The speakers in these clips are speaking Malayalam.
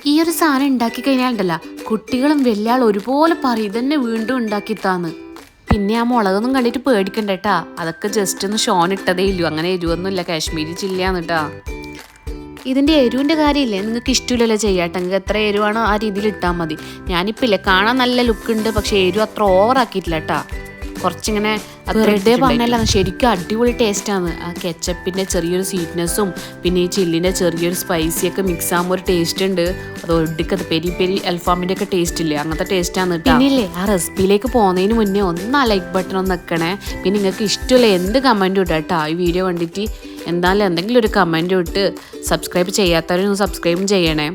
ഈ ഒരു സാധനം ഉണ്ടാക്കി കഴിഞ്ഞാലുണ്ടല്ലോ കുട്ടികളും വലിയ ആൾ ഒരുപോലെ പറയും ഇതന്നെ വീണ്ടും ഉണ്ടാക്കിത്താന്ന്. പിന്നെ ആ മുളകൊന്നും കണ്ടിട്ട് പേടിക്കണ്ട കേട്ടാ, അതൊക്കെ ജസ്റ്റ് ഒന്ന് ഷോൺ ഇട്ടതേ ഇല്ലു, അങ്ങനെ എരിവൊന്നുമില്ല, കാശ്മീരി ചില്ലിയാന്ന് കേട്ടാ. ഇതിൻ്റെ എരിവിൻ്റെ കാര്യമില്ലേ നിങ്ങൾക്ക് ഇഷ്ടമില്ലല്ലോ ചെയ്യാട്ടെ, നിങ്ങൾക്ക് എത്ര എരിവാണോ ആ രീതിയിൽ ഇട്ടാൽ മതി. ഞാനിപ്പോൾ ഇല്ലേ കാണാൻ നല്ല ലുക്ക് ഉണ്ട്, പക്ഷേ എരിവ് അത്ര ഓവറാക്കിയിട്ടില്ല കേട്ടാ, കുറച്ചിങ്ങനെ വെറുതെ പറഞ്ഞല്ല ശരിക്കും അടിപൊളി ടേസ്റ്റാണ്. ആ കെച്ചപ്പിൻ്റെ ചെറിയൊരു സ്വീറ്റ്നെസ്സും പിന്നെ ഈ ചില്ലിൻ്റെ ചെറിയൊരു സ്പൈസിയൊക്കെ മിക്സ് ആകുമ്പോൾ ഒരു ടേസ്റ്റ് ഉണ്ട്. അത് ഒടുക്കത് പെരി പെരി അൽഫാമിൻ്റെ ഒക്കെ ടേസ്റ്റ് ഇല്ലേ, അങ്ങനത്തെ ടേസ്റ്റാണ് കേട്ടോ. പിന്നില്ലേ ആ റെസിപ്പിയിലേക്ക് പോകുന്നതിന് മുന്നേ ഒന്ന് ആ ലൈക്ക് ബട്ടൺ ഒന്ന് വെക്കണേ. പിന്നെ നിങ്ങൾക്ക് ഇഷ്ടമില്ല എന്ത് കമൻറ്റും ഇടാം കേട്ടോ. ഈ വീഡിയോ കണ്ടിട്ട് എന്തായാലും എന്തെങ്കിലും ഒരു കമൻറ്റും ഇട്ട് സബ്സ്ക്രൈബ് ചെയ്യാത്തവരൊന്ന് സബ്സ്ക്രൈബും ചെയ്യണേ.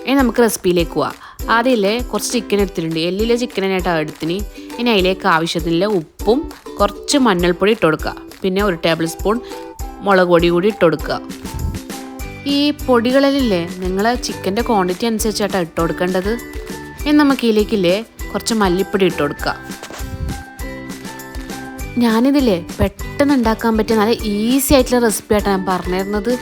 ഇനി നമുക്ക് റെസിപ്പിയിലേക്ക് പോവാം. ആദ്യമല്ലേ കുറച്ച് ചിക്കൻ എടുത്തിട്ടുണ്ട്, എല്ലിലെ ചിക്കനായിട്ടാണ് എടുത്തിന്. ഇനി അതിലേക്ക് ആവശ്യത്തിനുള്ള ഉപ്പും കുറച്ച് മഞ്ഞൾപ്പൊടി ഇട്ട് കൊടുക്കുക, പിന്നെ 1 ടേബിൾ സ്പൂൺ മുളക് പൊടി കൂടി ഇട്ട് കൊടുക്കുക. ഈ പൊടികളിലില്ലേ നിങ്ങൾ ചിക്കൻ്റെ ക്വാണ്ടിറ്റി അനുസരിച്ചായിട്ടാണ് ഇട്ട് കൊടുക്കേണ്ടത്. ഇനി നമുക്ക് ഇതിലേക്കില്ലേ കുറച്ച് മല്ലിപ്പൊടി ഇട്ട് കൊടുക്കുക. ഞാനിതില്ലേ പെട്ടെന്ന് ഉണ്ടാക്കാൻ പറ്റിയ നല്ല ഈസി ആയിട്ടുള്ള റെസിപ്പി ആയിട്ടാണ് ഞാൻ പറഞ്ഞിരുന്നത്.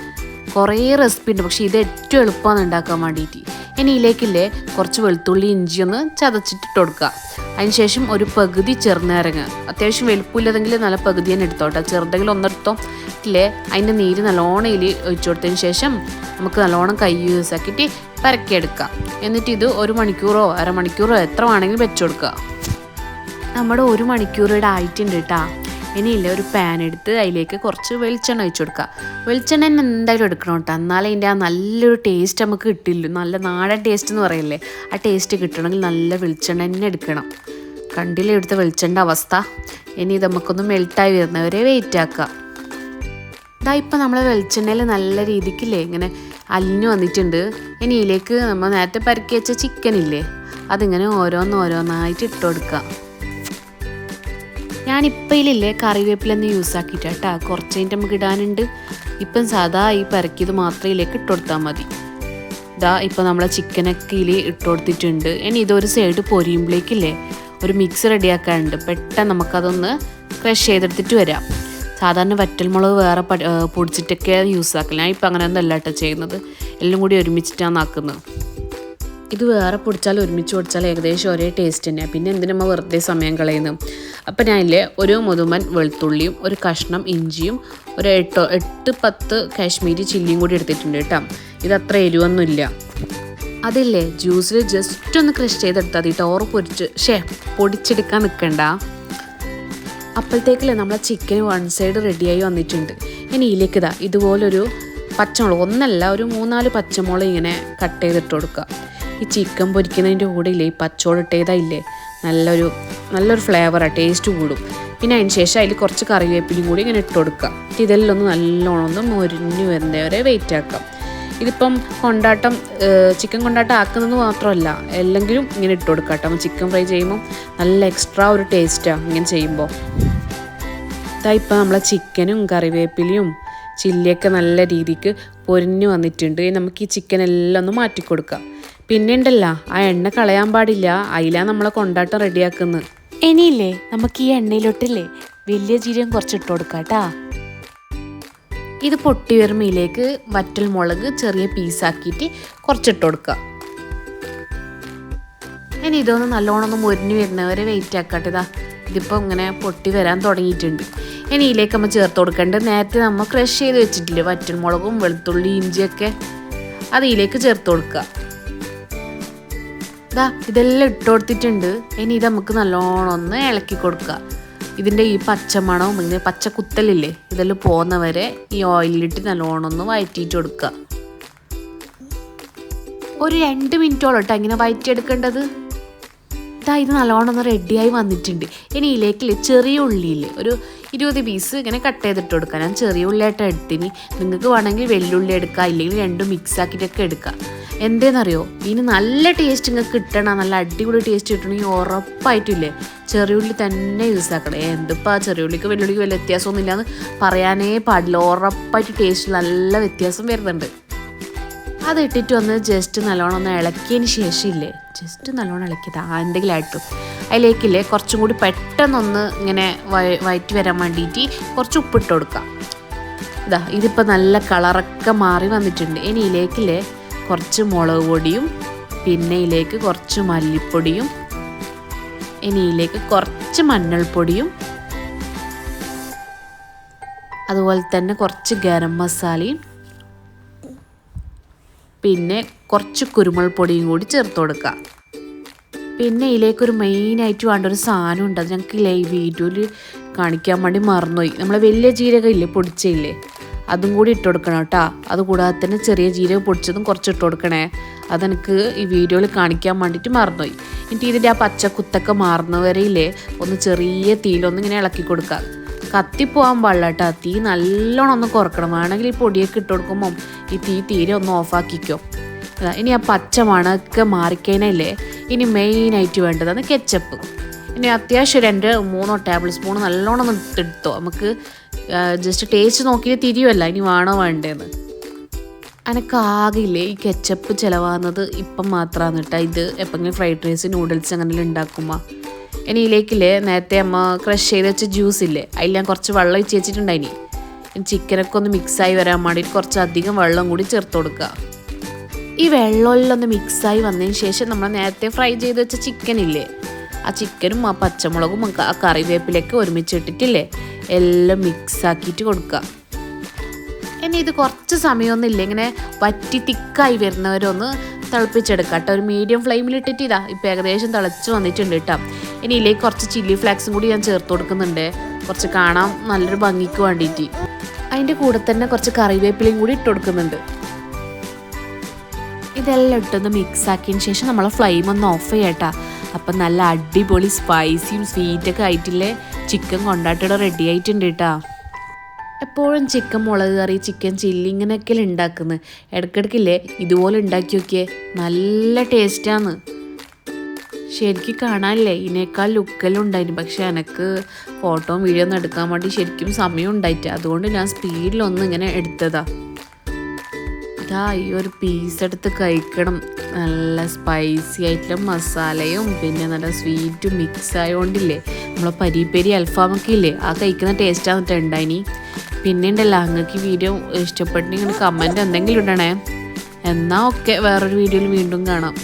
കുറേ റെസിപ്പി ഉണ്ട്, പക്ഷേ ഇത് ഏറ്റവും എളുപ്പമാണ് ഉണ്ടാക്കാൻ വേണ്ടിയിട്ട്. ഇനി ഇതിലേക്കില്ലേ കുറച്ച് വെളുത്തുള്ളി ഇഞ്ചി ഒന്ന് ചതച്ചിട്ടിട്ട് കൊടുക്കുക. അതിനുശേഷം ഒരു പകുതി ചെറുനാരങ്ങ, അത്യാവശ്യം വലുപ്പമില്ലതെങ്കിൽ നല്ല പകുതി തന്നെ എടുത്തോട്ടെ, ചെറുതെങ്കിലും ഒന്നെടുത്തോ ഇല്ലേ. അതിൻ്റെ നീര് നല്ലോണം ഇതിൽ ഒഴിച്ചു കൊടുത്തതിന് ശേഷം നമുക്ക് നല്ലോണം കൈ യൂസ് ആക്കിയിട്ട് പരക്കിയെടുക്കാം. എന്നിട്ട് ഇത് 1 മണിക്കൂറോ അരമണിക്കൂറോ എത്ര വേണമെങ്കിലും വെച്ചു കൊടുക്കുക. നമ്മുടെ 1 മണിക്കൂർ ആയിട്ടുണ്ട് കേട്ടോ. ഇനിയില്ല ഒരു പാൻ എടുത്ത് അതിലേക്ക് കുറച്ച് വെളിച്ചെണ്ണ ഒഴിച്ചു കൊടുക്കുക. വെളിച്ചെണ്ണ തന്നെ എന്തായാലും എടുക്കണം കേട്ടോ, എന്നാലേ അതിൻ്റെ ആ നല്ലൊരു ടേസ്റ്റ് നമുക്ക് കിട്ടില്ല. നല്ല നാടൻ ടേസ്റ്റ് എന്ന് പറയില്ലേ, ആ ടേസ്റ്റ് കിട്ടണമെങ്കിൽ നല്ല വെളിച്ചെണ്ണ തന്നെ എടുക്കണം. കണ്ടില്ലേ ഇവിടുത്തെ വെളിച്ചെണ്ണ അവസ്ഥ. ഇനി ഇത് നമുക്കൊന്ന് മെൽട്ടായി വരുന്നവരെ വെയിറ്റ് ആക്കുക. ഇതാ ഇപ്പം നമ്മളെ വെളിച്ചെണ്ണയിൽ നല്ല രീതിക്കില്ലേ ഇങ്ങനെ അലിഞ്ഞു വന്നിട്ടുണ്ട്. ഇനി ഇതിലേക്ക് നമ്മൾ നേരത്തെ പരക്കി വെച്ച ചിക്കനില്ലേ അതിങ്ങനെ ഓരോന്നായിട്ട് ഇട്ട് കൊടുക്കുക. ഞാനിപ്പോൾ ഇതിലില്ലേ കറിവേപ്പിലൊന്ന് യൂസ് ആക്കിയിട്ടാ, കുറച്ച് കഴിഞ്ഞിട്ട് നമുക്ക് ഇടാനുണ്ട്. ഇപ്പം സാധാ ഈ പരക്കിയത് മാത്രം ഇതിലേക്ക് ഇട്ട് കൊടുത്താൽ മതി. ഇതാ ഇപ്പം നമ്മളെ ചിക്കനൊക്കെ ഇതിൽ ഇട്ട് കൊടുത്തിട്ടുണ്ട്. ഇനി ഇതൊരു സൈഡ് പൊരിയുമ്പോഴേക്കില്ലേ ഒരു മിക്സ് റെഡിയാക്കാനുണ്ട്. പെട്ടെന്ന് നമുക്കതൊന്ന് ക്രഷ് ചെയ്തെടുത്തിട്ട് വരാം. സാധാരണ വറ്റൽമുളക് വേറെ പൊടിച്ചിട്ടൊക്കെ യൂസ് ആക്കില്ല, ഞാൻ ഇപ്പം അങ്ങനെ ഒന്നും അല്ല കേട്ടോ ചെയ്യുന്നത്, എല്ലാം കൂടി ഒരുമിച്ചിട്ടാണ് ആക്കുന്നത്. ഇത് വേറെ പൊടിച്ചാലും ഒരുമിച്ച് പൊടിച്ചാലും ഏകദേശം ഒരേ ടേസ്റ്റ് തന്നെയാണ്. പിന്നെ എന്തിനാ വെറുതെ സമയം കളയുന്നു. അപ്പം ഞാനില്ലേ ഒരു മുതുമൻ വെളുത്തുള്ളിയും ഒരു കഷ്ണം ഇഞ്ചിയും ഒരു 8-10 കാശ്മീരി ചില്ലിയും കൂടി എടുത്തിട്ടുണ്ട് കേട്ടോ. ഇത് അത്ര എരിവൊന്നുമില്ല. അതില്ലേ ജ്യൂസിൽ ജസ്റ്റ് ഒന്ന് ക്രഷ് ചെയ്തെടുത്താൽ മതി, ഓറ് പൊടിച്ചെടുക്കാൻ നിൽക്കണ്ട. അപ്പോഴത്തേക്കല്ലേ നമ്മളെ ചിക്കൻ 1 സൈഡ് റെഡിയായി വന്നിട്ടുണ്ട്. ഇനി ഇതിലേക്ക് ഇതുപോലൊരു പച്ചമുളക്, ഒന്നല്ല ഒരു 3-4 പച്ചമുളക് ഇങ്ങനെ കട്ട് ചെയ്തിട്ട് കൊടുക്കുക. ഈ ചിക്കൻ പൊരിക്കുന്നതിൻ്റെ കൂടെ ഇല്ലേ ഈ പച്ചമുളക് ഇട്ടേതായില്ലേ നല്ലൊരു ഫ്ലേവറാണ്, ടേസ്റ്റ് കൂടും. പിന്നെ അതിന് ശേഷം അതിൽ കുറച്ച് കറിവേപ്പിലയും കൂടി ഇങ്ങനെ ഇട്ട് കൊടുക്കുക. ഇതെല്ലാം ഒന്ന് നല്ലോണം ഒന്ന് മൊരിഞ്ഞ് വരുന്നവരെ വെയിറ്റ് ആക്കാം. ഇതിപ്പം ചിക്കൻ കൊണ്ടാട്ടം ആക്കുന്നത് മാത്രമല്ല, എല്ലെങ്കിലും ഇങ്ങനെ ഇട്ട് കൊടുക്കാം കേട്ടോ. ചിക്കൻ ഫ്രൈ ചെയ്യുമ്പോൾ നല്ല എക്സ്ട്രാ ഒരു ടേസ്റ്റാണ് ഇങ്ങനെ ചെയ്യുമ്പോൾ. ഇപ്പം നമ്മളെ ചിക്കനും കറിവേപ്പിലയും ചില്ലിയൊക്കെ നല്ല രീതിക്ക് പൊരിഞ്ഞ് വന്നിട്ടുണ്ട്. നമുക്ക് ഈ ചിക്കൻ എല്ലാം ഒന്ന് മാറ്റി കൊടുക്കാം. പിന്നെ ഉണ്ടല്ല ആ എണ്ണ കളയാൻ പാടില്ല, അതിലാണ് നമ്മളെ കൊണ്ടാട്ടം റെഡിയാക്കുന്നത്. ഇനിയില്ലേ നമുക്ക് ഈ എണ്ണയിലോട്ടില്ലേ വലിയ ജീരകം കുറച്ചിട്ട് കൊടുക്കാം കേട്ടാ. ഇത് പൊട്ടി വരുമ്പോഴേക്ക് വറ്റൽ മുളക് ചെറിയ പീസാക്കിയിട്ട് കുറച്ചിട്ട് കൊടുക്കുക. ഇനി ഇതൊന്ന് നല്ലോണം ഒന്ന് മൊരിഞ്ഞ് വരുന്നവരെ വെയിറ്റ് ആക്കട്ടെ. ഇതിപ്പോൾ ഇങ്ങനെ പൊട്ടി വരാൻ തുടങ്ങിയിട്ടുണ്ട്. ഇനി ഇതിലേക്ക് നമ്മൾ ചേർത്ത് കൊടുക്കേണ്ടത് നേരത്തെ നമ്മൾ ക്രഷ് ചെയ്ത് വെച്ചിട്ടില്ലേ വറ്റൽ മുളകും വെളുത്തുള്ളി ഇഞ്ചിയൊക്കെ, അത് ഇതിലേക്ക് ചേർത്ത് കൊടുക്കുക. ഇതെല്ലാം ഇട്ട് കൊടുത്തിട്ടുണ്ട്. ഇനി ഇത് നമുക്ക് നല്ലോണം ഒന്ന് ഇളക്കി കൊടുക്കുക. ഇതിൻ്റെ ഈ പച്ചമണവും ഇങ്ങനെ പച്ചക്കുത്തലില്ലേ ഇതെല്ലാം പോകുന്നവരെ ഈ ഓയിലിട്ട് നല്ലോണം ഒന്ന് വഴറ്റിയിട്ട് കൊടുക്കുക. ഒരു 2 മിനിറ്റോളം കേട്ടോ ഇങ്ങനെ വഴറ്റിയെടുക്കേണ്ടത്. ഇത് നല്ലോണം ഒന്ന് റെഡിയായി വന്നിട്ടുണ്ട്. ഇനി ഇതിലേക്കില്ലേ ചെറിയ ഉള്ളിയില്ലേ ഒരു 20 പീസ് ഇങ്ങനെ കട്ട് ചെയ്തിട്ട് കൊടുക്കുക. ഞാൻ ചെറിയ ഉള്ളിയായിട്ട് എടുത്തിന്, നിങ്ങൾക്ക് വേണമെങ്കിൽ വെല്ലുള്ളി എടുക്കുക, ഇല്ലെങ്കിൽ രണ്ടും മിക്സ് ആക്കിയിട്ടൊക്കെ എടുക്കുക. എന്തേന്നറിയോ, ഇതിന് നല്ല ടേസ്റ്റ് നിങ്ങൾക്ക് കിട്ടണം, നല്ല അടിപൊളി ടേസ്റ്റ് കിട്ടണമെങ്കിൽ ഉറപ്പായിട്ടില്ലേ ചെറിയ ഉള്ളി തന്നെ യൂസ് ആക്കണം. എന്തിപ്പോൾ ചെറിയ ഉള്ളിക്ക് വെല്ലുള്ളിക്ക് വലിയ വ്യത്യാസമൊന്നും ഇല്ലയെന്ന് പറയാനേ പാടില്ല, ഉറപ്പായിട്ട് ടേസ്റ്റ് നല്ല വ്യത്യാസം വരുന്നുണ്ട്. അതിട്ടിട്ട് ഒന്ന് ജസ്റ്റ് നല്ലോണം ഒന്ന് ഇളക്കിയതിന് ശേഷം ഇല്ലേ ജസ്റ്റ് നല്ലോണം ഇളക്കിയത് എന്തെങ്കിലും ആയിട്ടും അതിലേക്കില്ലേ കുറച്ചും കൂടി പെട്ടെന്നൊന്ന് ഇങ്ങനെ വയറ്റി വരാൻ വേണ്ടിയിട്ട് കുറച്ച് ഉപ്പിട്ട് കൊടുക്കാം. ഇതിപ്പോൾ നല്ല കളറൊക്കെ മാറി വന്നിട്ടുണ്ട്. ഇനി ഇതിലേക്കില്ലേ കുറച്ച് മുളക് പൊടിയും പിന്നെ ഇതിലേക്ക് കുറച്ച് മല്ലിപ്പൊടിയും ഇനി ഇതിലേക്ക് കുറച്ച് മഞ്ഞൾപ്പൊടിയും അതുപോലെ തന്നെ കുറച്ച് ഗരം മസാലയും പിന്നെ കുറച്ച് കുരുമുളക് പൊടിയും കൂടി ചേർത്ത് കൊടുക്കുക. പിന്നെ ഇതിലേക്കൊരു മെയിനായിട്ട് വേണ്ട ഒരു സാധനം ഉണ്ട്. അത് ഞങ്ങൾക്ക് ഈ വീഡിയോയിൽ കാണിക്കാൻ വേണ്ടി മറന്നുപോയി. നമ്മളെ വലിയ ജീരകം ഇല്ലേ, പൊടിച്ചില്ലേ, അതും കൂടി ഇട്ട് കൊടുക്കണം കേട്ടോ. അതുകൂടാതെ തന്നെ ചെറിയ ജീരകം പൊടിച്ചതും കുറച്ച് ഇട്ട് കൊടുക്കണേ. അതെനിക്ക് ഈ വീഡിയോയിൽ കാണിക്കാൻ വേണ്ടിയിട്ട് മറന്നുപോയി. എന്നിട്ട് ഇതിൻ്റെ ആ പച്ചക്കുത്തൊക്കെ മാറുന്നവരെ ഇല്ലേ ഒന്ന് ചെറിയ തീയിലൊന്ന് ഇങ്ങനെ ഇളക്കി കൊടുക്കുക. കത്തിപ്പോകാൻ പാടില്ല കേട്ടോ. തീ നല്ലോണം ഒന്ന് കുറക്കണം. വേണമെങ്കിൽ ഈ പൊടിയൊക്കെ ഇട്ട് കൊടുക്കുമ്പം ഈ തീ തീരെ ഒന്ന് ഓഫാക്കിക്കോ. ഇനി ആ പച്ച മണമൊക്കെ മാറിക്കഴിഞ്ഞാലേ ഇനി മെയിനായിട്ട് വേണ്ടതാണ് കെച്ചപ്പ്. ഇനി അത്യാവശ്യം 2-3 ടേബിൾ സ്പൂൺ നല്ലോണം ഒന്ന് ഇട്ടെടുത്തോ. നമുക്ക് ജസ്റ്റ് ടേസ്റ്റ് നോക്കിയിട്ട് തിരിയുമല്ല ഇനി വേണോ വേണ്ടേന്ന്. എനിക്കാകില്ലേ ഈ കെച്ചപ്പ് ചിലവാകുന്നത് ഇപ്പം മാത്രമാണ് കേട്ടോ. ഇത് എപ്പോഴെങ്കിലും ഫ്രൈഡ് റൈസ് നൂഡിൽസ് അങ്ങനെ ഉണ്ടാക്കുമ്പോൾ. ഇനി ഇതിലേക്കില്ലേ നേരത്തെ അമ്മ ക്രഷ് ചെയ്ത് വെച്ച ജ്യൂസ് ഇല്ലേ, അതിൽ ഞാൻ കുറച്ച് വെള്ളം ഒഴിച്ച് വെച്ചിട്ടുണ്ടായിനി. ചിക്കനൊക്കെ ഒന്ന് മിക്സായി വരാൻ വേണ്ടിയിട്ട് കുറച്ചധികം വെള്ളം കൂടി ചേർത്ത് കൊടുക്കുക. ഈ വെള്ളമെല്ലാം മിക്സായി വന്നതിന് ശേഷം നമ്മൾ നേരത്തെ ഫ്രൈ ചെയ്ത് വെച്ച ചിക്കനില്ലേ, ആ ചിക്കനും ആ പച്ചമുളകും ആ കറിവേപ്പിലൊക്കെ ഒരുമിച്ചിട്ടിട്ടില്ലേ എല്ലാം മിക്സാക്കിയിട്ട് കൊടുക്കുക. ഇനി ഇത് കുറച്ച് സമയമൊന്നുമില്ല ഇങ്ങനെ വറ്റി തിക്കായി വരുന്നവരൊന്ന് തിളപ്പിച്ചെടുക്കുക കേട്ടോ. ഒരു മീഡിയം ഫ്ലെയിമിലിട്ടിട്ട് ഇതാ ഇപ്പം ഏകദേശം തിളച്ച് വന്നിട്ടുണ്ട് കേട്ടോ. ഇനി ഇതിലേക്ക് കുറച്ച് ചില്ലി ഫ്ലേക്സും കൂടി ഞാൻ ചേർത്ത് കൊടുക്കുന്നുണ്ട്, കുറച്ച് കാണാൻ നല്ലൊരു ഭംഗിക്ക് വേണ്ടിയിട്ട്. അതിൻ്റെ കൂടെ തന്നെ കുറച്ച് കറിവേപ്പിലയും കൂടി ഇട്ട് കൊടുക്കുന്നുണ്ട്. ഇതെല്ലാം ഇട്ടൊന്ന് മിക്സ് ആക്കിയതിന് ശേഷം നമ്മൾ ഫ്ലെയിം ഒന്ന് ഓഫ് ചെയ്യട്ടാ. അപ്പം നല്ല അടിപൊളി സ്പൈസിയും സ്വീറ്റൊക്കെ ആയിട്ടില്ലേ ചിക്കൻ കൊണ്ടാട്ടയുടെ റെഡി ആയിട്ടുണ്ട് കേട്ടോ. എപ്പോഴും ചിക്കൻ മുളക് കറി, ചിക്കൻ ചില്ലി ഇങ്ങനെയൊക്കെയല്ലേ ഉണ്ടാക്കുന്നത്. ഇടയ്ക്കിടയ്ക്കില്ലേ ഇതുപോലെ ഉണ്ടാക്കി നോക്കിയേ, നല്ല ടേസ്റ്റാണ്. ശരിക്കും കാണാനല്ലേ ഇതിനേക്കാൾ ലുക്കെല്ലാം ഉണ്ടായിരുന്നു. പക്ഷേ എനിക്ക് ഫോട്ടോയും വീഡിയോ ഒന്നും എടുക്കാൻ വേണ്ടി ശരിക്കും സമയം ഉണ്ടായിട്ട് അതുകൊണ്ട് ഞാൻ സ്പീഡിലൊന്നും ഇങ്ങനെ എടുത്തതാ. ഇതാ ഈ ഒരു പീസ് എടുത്ത് കഴിക്കണം. നല്ല സ്പൈസി ആയിട്ടുള്ള മസാലയും പിന്നെ നല്ല സ്വീറ്റും മിക്സ് ആയതുകൊണ്ടില്ലേ നമ്മളെ പരി അൽഫാമൊക്കെ ഇല്ലേ ആ കഴിക്കുന്ന ടേസ്റ്റാണ് ഉണ്ടായിനി. പിന്നെ ഉണ്ടല്ലോ അങ്ങക്ക് ഈ വീഡിയോ ഇഷ്ടപ്പെട്ടെങ്കിൽ കമൻറ്റ് എന്തെങ്കിലും ഇടണേ. എന്നാൽ ഓക്കെ, വേറൊരു വീഡിയോയിൽ വീണ്ടും കാണാം.